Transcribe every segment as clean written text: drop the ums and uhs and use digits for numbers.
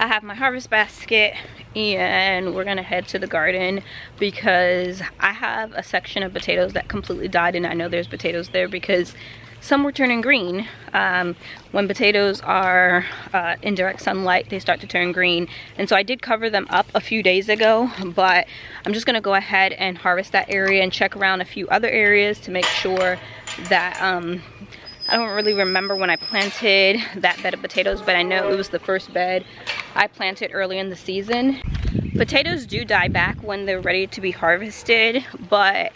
I have my harvest basket and we're gonna head to the garden because I have a section of potatoes that completely died, and I know there's potatoes there because some were turning green. When potatoes are in direct sunlight, they start to turn green, and so I did cover them up a few days ago, but I'm just gonna go ahead and harvest that area and check around a few other areas to make sure that I don't really remember when I planted that bed of potatoes, but I know it was the first bed I planted early in the season. Potatoes do die back when they're ready to be harvested, but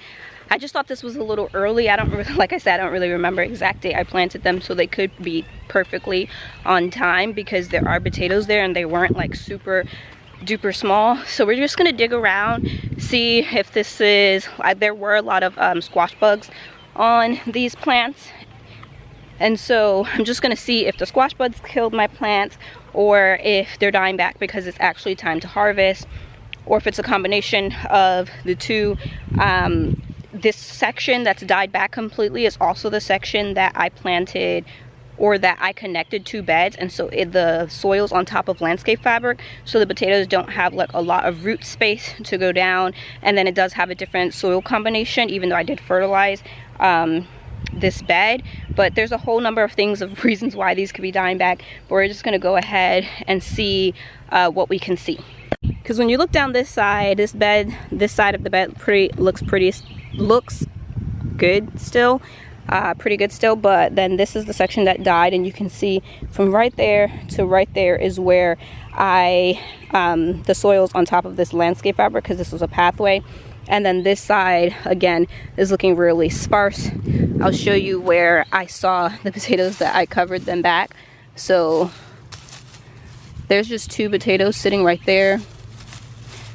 I just thought this was a little early. I don't really, like I said, I don't really remember exact date I planted them, so they could be perfectly on time because there are potatoes there and they weren't like super duper small. So we're just gonna dig around, see if this is, there were a lot of squash bugs on these plants. And so I'm just gonna see if the squash bugs killed my plants or if they're dying back because it's actually time to harvest, or if it's a combination of the two. This section that's died back completely is also the section that I planted or that I connected two beds, and so the soil's on top of landscape fabric, so the potatoes don't have like a lot of root space to go down, and then it does have a different soil combination even though I did fertilize this bed. But there's a whole number of things, of reasons why these could be dying back, but we're just going to go ahead and see what we can see. Because when you look down this side, this side of the bed looks good still, pretty good still, but then this is the section that died, and you can see from right there to right there is where the soil's on top of this landscape fabric because this was a pathway. And then this side again is looking really sparse. I'll show you where I saw the potatoes that I covered them back. So there's just two potatoes sitting right there,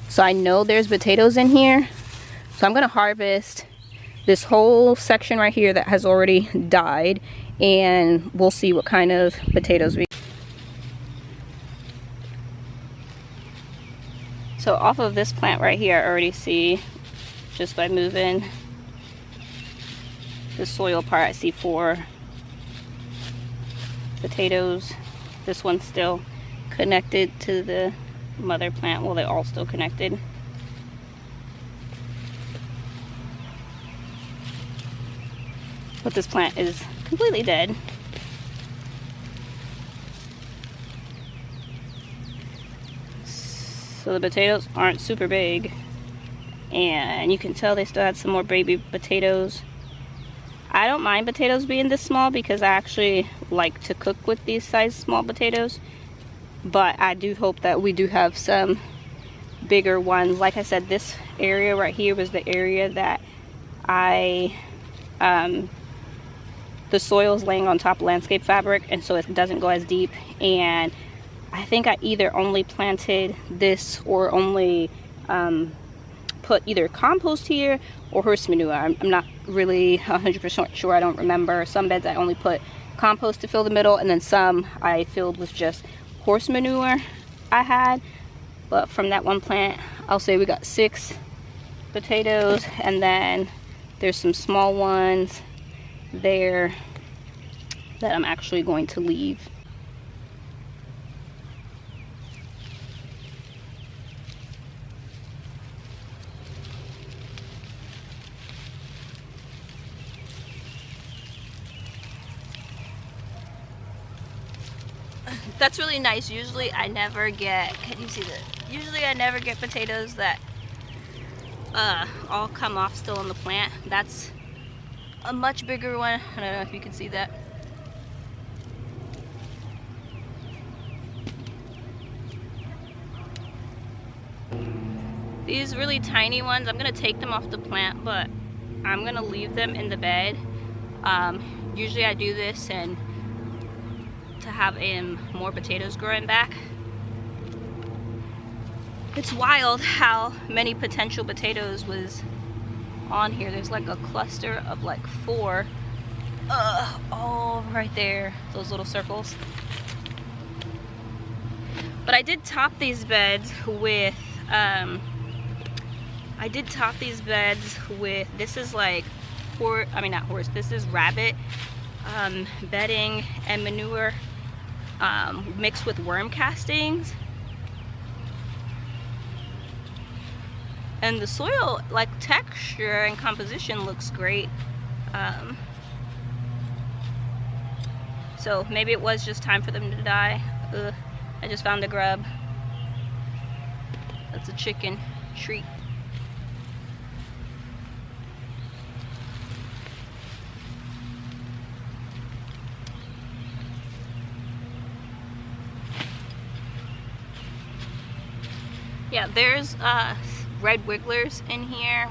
so I know there's potatoes in here. So I'm gonna harvest this whole section right here that has already died, and we'll see what kind of potatoes we. So off of this plant right here, I already see, just by moving the soil part, I see 4 potatoes. This one's still connected to the mother plant. Well, they're all still connected. But this plant is completely dead. So the potatoes aren't super big, and you can tell they still had some more baby potatoes. I don't mind potatoes being this small because I actually like to cook with these size small potatoes, but I do hope that we do have some bigger ones. Like I said, this area right here was the area that the soil is laying on top of landscape fabric, and so it doesn't go as deep. And I think I either only planted this or only put either compost here or horse manure. I'm not really 100% sure. I don't remember. Some beds I only put compost to fill the middle, and then some I filled with just horse manure I had. But from that one plant, I'll say we got 6 potatoes, and then there's some small ones there that I'm actually going to leave. That's really nice. Usually I never get, can you see that? Usually I never get potatoes that all come off still on the plant. That's a much bigger one. I don't know if you can see that. These really tiny ones, I'm gonna take them off the plant, but I'm gonna leave them in the bed. Usually I do this and to have more potatoes growing back. It's wild how many potential potatoes was on here. There's like a cluster of like 4 all right there, those little circles. But I did top these beds with this is like this is rabbit bedding and manure mixed with worm castings. And the soil, like texture and composition, looks great. So maybe it was just time for them to die. Ugh, I just found a grub. That's a chicken treat. Yeah, there's red wigglers in here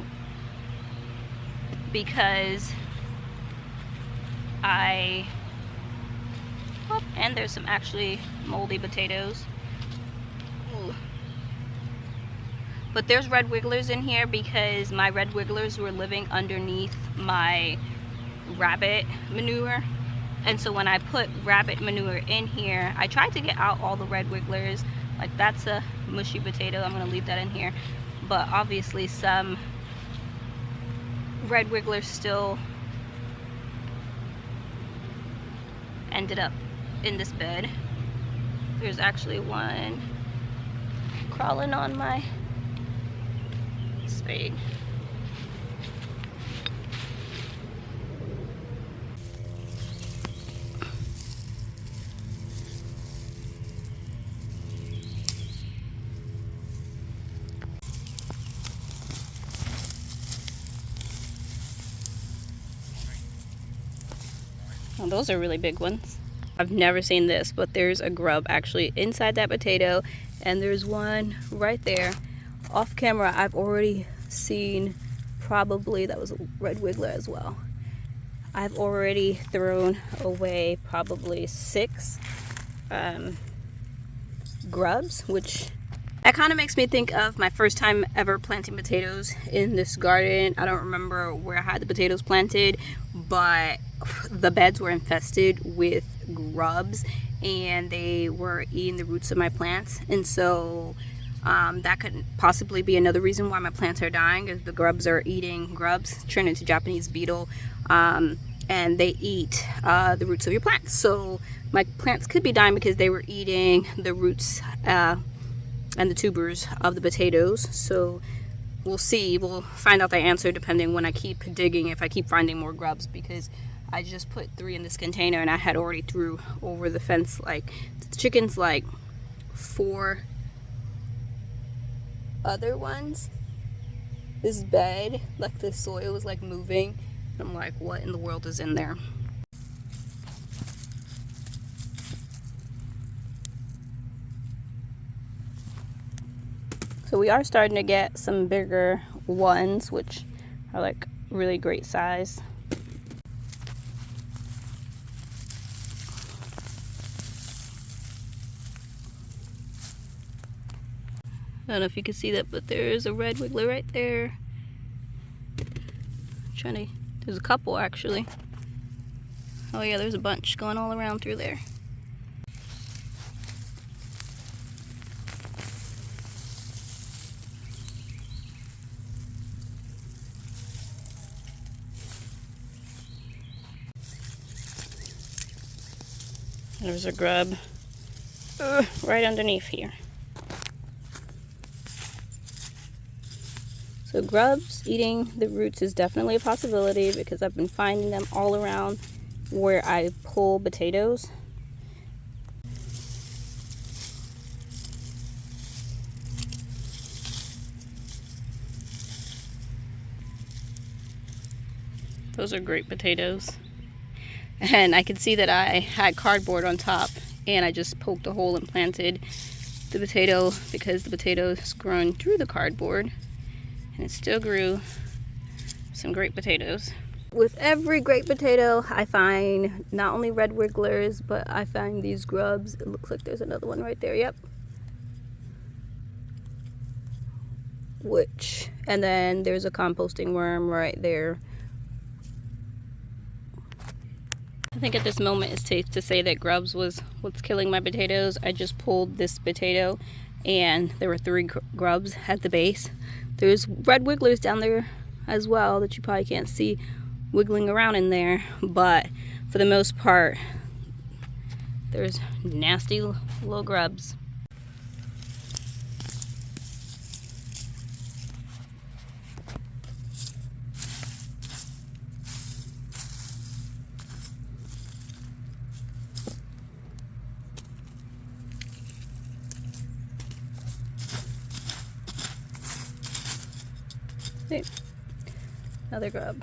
because and there's some actually moldy potatoes. Ooh. But there's red wigglers in here because my red wigglers were living underneath my rabbit manure. And so when I put rabbit manure in here, I tried to get out all the red wigglers. Like, that's a mushy potato, I'm gonna leave that in here. But obviously some red wigglers still ended up in this bed. There's actually one crawling on my spade. Oh, those are really big ones. I've never seen this, but there's a grub actually inside that potato, and there's one right there. Off camera, I've already seen probably, that was a red wiggler as well. I've already thrown away probably 6 grubs, which that kind of makes me think of my first time ever planting potatoes in this garden. I don't remember where I had the potatoes planted, but the beds were infested with grubs and they were eating the roots of my plants. And so that could possibly be another reason why my plants are dying, is the grubs are eating grubs, turn into Japanese beetle, and they eat the roots of your plants. So my plants could be dying because they were eating the roots and the tubers of the potatoes. So we'll see, we'll find out the answer depending when I keep digging, if I keep finding more grubs, because I just put 3 in this container and I had already threw over the fence like the chickens like 4 other ones. This bed, like the soil was like moving. I'm like, what in the world is in there? So we are starting to get some bigger ones, which are like really great size. I don't know if you can see that, but there's a red wiggler right there. There's a couple actually. Oh yeah, there's a bunch going all around through there. There's a grub right underneath here. So grubs eating the roots is definitely a possibility because I've been finding them all around where I pull potatoes. Those are great potatoes. And I could see that I had cardboard on top and I just poked a hole and planted the potato because the potato is grown through the cardboard. And it still grew some great potatoes. With every great potato, I find not only red wigglers, but I find these grubs. It looks like there's another one right there, yep. And then there's a composting worm right there. I think at this moment it's safe to say that grubs was what's killing my potatoes. I just pulled this potato and there were 3 grubs at the base. There's red wigglers down there as well that you probably can't see wiggling around in there, but for the most part there's nasty little grubs. See? Another grub.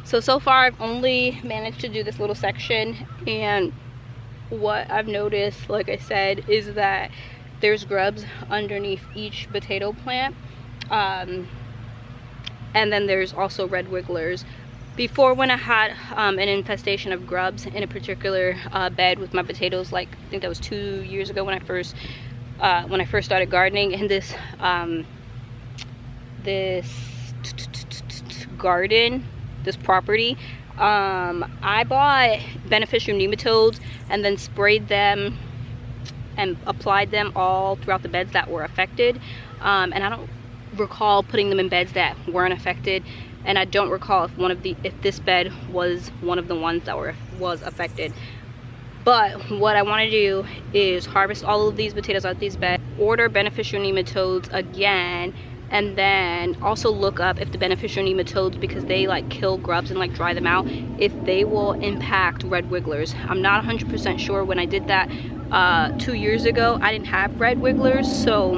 So far I've only managed to do this little section, and what I've noticed, like I said, is that there's grubs underneath each potato plant, and then there's also red wigglers. Before, when I had an infestation of grubs in a particular bed with my potatoes, like I think that was 2 years ago when I first started gardening, in this garden, this property, I bought beneficial nematodes and then sprayed them and applied them all throughout the beds that were affected, and I don't recall putting them in beds that weren't affected, and I don't recall if this bed was one of the ones that was affected. But what I want to do is harvest all of these potatoes out of these beds, order beneficial nematodes again, and then also look up if the beneficial nematodes, because they like kill grubs and like dry them out, if they will impact red wigglers. I'm not 100% sure. When I did that 2 years ago, I didn't have red wigglers so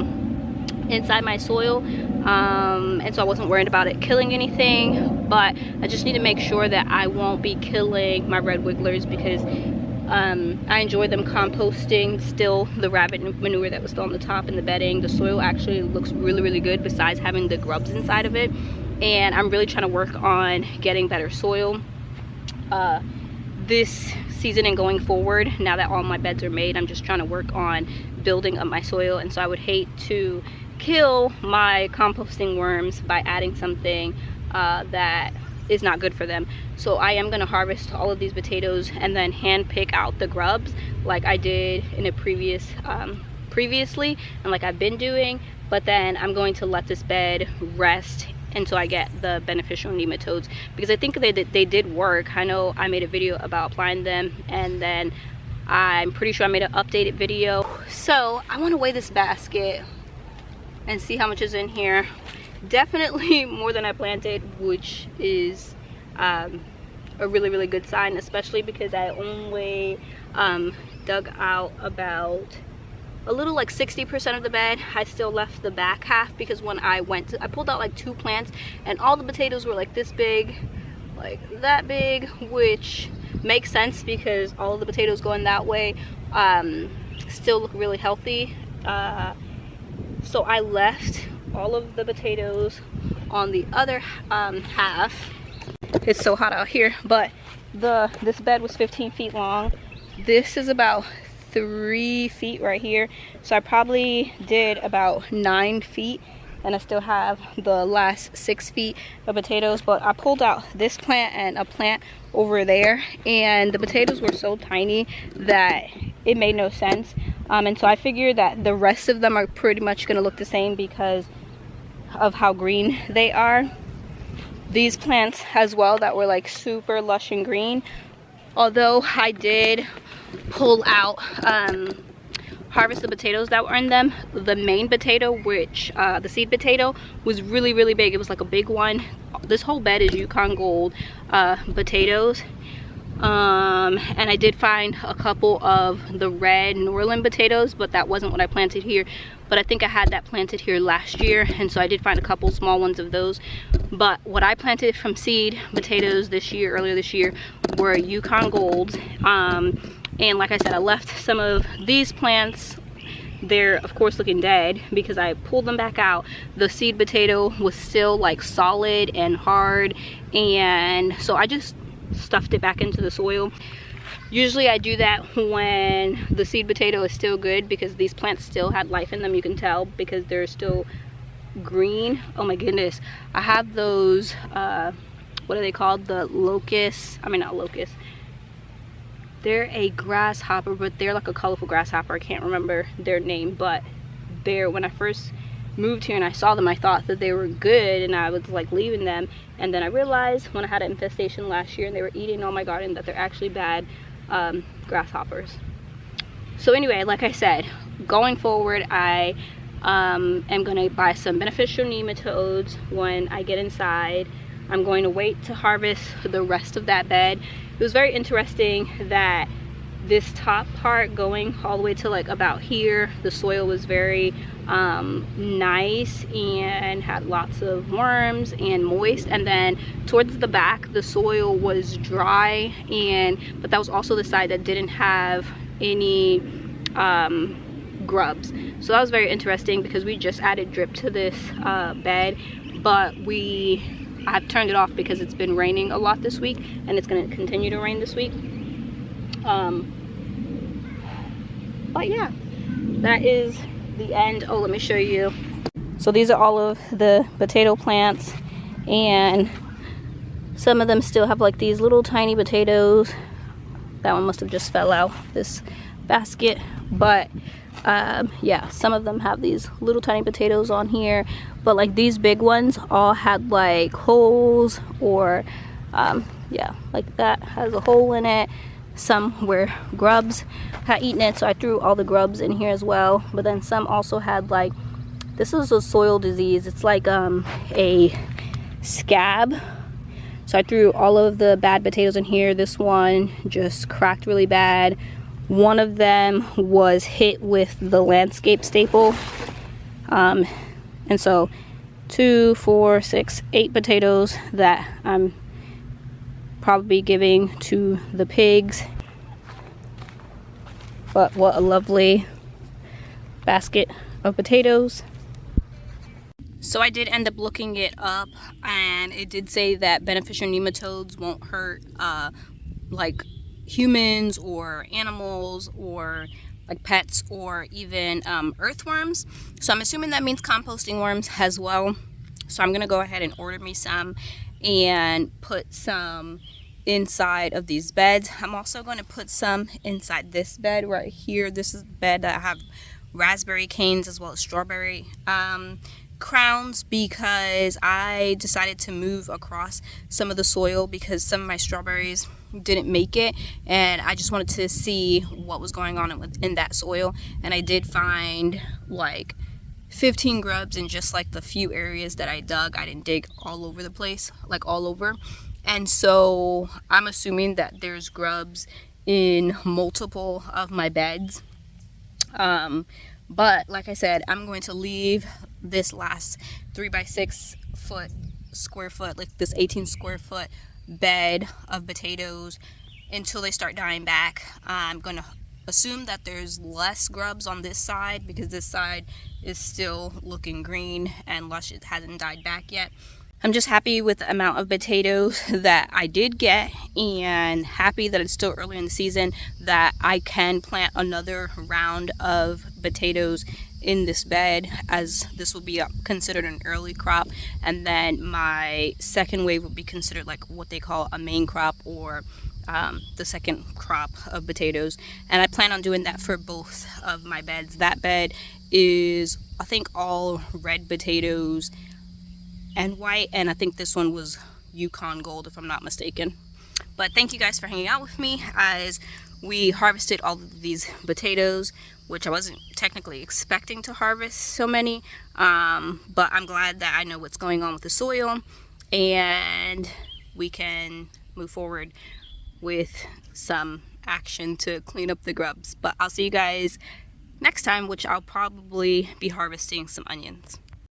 inside my soil, and so I wasn't worried about it killing anything, but I just need to make sure that I won't be killing my red wigglers, because I enjoy them composting still. The rabbit manure that was still on the top and the bedding, the soil actually looks really good besides having the grubs inside of it, and I'm really trying to work on getting better soil this season and going forward. Now that all my beds are made, I'm just trying to work on building up my soil, and so I would hate to kill my composting worms by adding something that is not good for them. So I am going to harvest all of these potatoes and then hand pick out the grubs like I did in a previously, and like I've been doing, but then I'm going to let this bed rest until I get the beneficial nematodes, because I think they did work. I know I made a video about applying them, and then I'm pretty sure I made an updated video. So I want to weigh this basket and see how much is in here. Definitely more than I planted, which is a really good sign, especially because I only dug out about a little like 60% of the bed. I still left the back half because when I pulled out like 2 plants, and all the potatoes were like this big, like that big, which makes sense because all of the potatoes going that way still look really healthy. So I left all of the potatoes on the other half. It's so hot out here, but this bed was 15 feet long. This is about 3 feet right here, so I probably did about 9 feet, and I still have the last 6 feet of potatoes. But I pulled out this plant and a plant over there, and the potatoes were so tiny that it made no sense, and so I figured that the rest of them are pretty much going to look the same because of how green they are. These plants as well that were like super lush and green, although I did pull out harvest the potatoes that were in them, the main potato, which the seed potato, was really big. It was like a big one. This whole bed is Yukon Gold potatoes, and I did find a couple of the red Norland potatoes, but that wasn't what I planted here. But I think I had that planted here last year, and so I did find a couple small ones of those. But what I planted from seed potatoes this year, earlier this year, were Yukon Golds. And like I said, I left some of these plants. They're of course looking dead because I pulled them back out. The seed potato was still like solid and hard, and so I just stuffed it back into the soil. Usually I do that when the seed potato is still good, because these plants still had life in them. You can tell because they're still green. Oh my goodness, I have those what are they called, the locusts, I mean not locusts, they're a grasshopper, but they're like a colorful grasshopper. I can't remember their name, but when I first moved here and I saw them, I thought that they were good, and I was like leaving them, and then I realized when I had an infestation last year and they were eating all my garden that they're actually bad grasshoppers. So anyway, like I said, going forward I am gonna buy some beneficial nematodes when I get inside. I'm going to wait to harvest the rest of that bed. It was very interesting that this top part going all the way to like about here, the soil was very nice and had lots of worms and moist, and then towards the back the soil was dry, but that was also the side that didn't have any grubs. So that was very interesting because we just added drip to this bed, but I've turned it off because it's been raining a lot this week and it's going to continue to rain this week. But yeah, that is the end. Oh, let me show you. So these are all of the potato plants, and some of them still have like these little tiny potatoes. That one must have just fell out this basket, but yeah, some of them have these little tiny potatoes on here, but like these big ones all had like holes, or yeah, like that has a hole in it. Some where grubs had eaten it, so I threw all the grubs in here as well. But then some also had like, this is a soil disease, it's like a scab. So I threw all of the bad potatoes in here. This one just cracked really bad. One of them was hit with the landscape staple, and so 2, 4, 6, 8 potatoes that I'm probably giving to the pigs. But what a lovely basket of potatoes. So I did end up looking it up, and it did say that beneficial nematodes won't hurt like humans or animals or like pets or even earthworms. So I'm assuming that means composting worms as well. So I'm gonna go ahead and order me some and put some inside of these beds. I'm also going to put some inside this bed right here. This is the bed that I have raspberry canes as well as strawberry crowns, because I decided to move across some of the soil because some of my strawberries didn't make it, and I just wanted to see what was going on in that soil. And I did find like 15 grubs in just like the few areas that I dug. I didn't dig all over the place, like all over. And so I'm assuming that there's grubs in multiple of my beds. But like I said, I'm going to leave this last 3x6 square foot, like this 18 square foot bed of potatoes until they start dying back. I'm going to assume that there's less grubs on this side because this side is still looking green and lush. It hasn't died back yet. I'm just happy with the amount of potatoes that I did get, and happy that it's still early in the season, that I can plant another round of potatoes in this bed, as this will be considered an early crop, and then my second wave will be considered like what they call a main crop, or the second crop of potatoes. And I plan on doing that for both of my beds. That bed is, I think, all red potatoes and white, and I think this one was Yukon Gold if I'm not mistaken. But thank you guys for hanging out with me as we harvested all of these potatoes, which I wasn't technically expecting to harvest so many, but I'm glad that I know what's going on with the soil, and we can move forward with some action to clean up the grubs. But I'll see you guys next time, which I'll probably be harvesting some onions.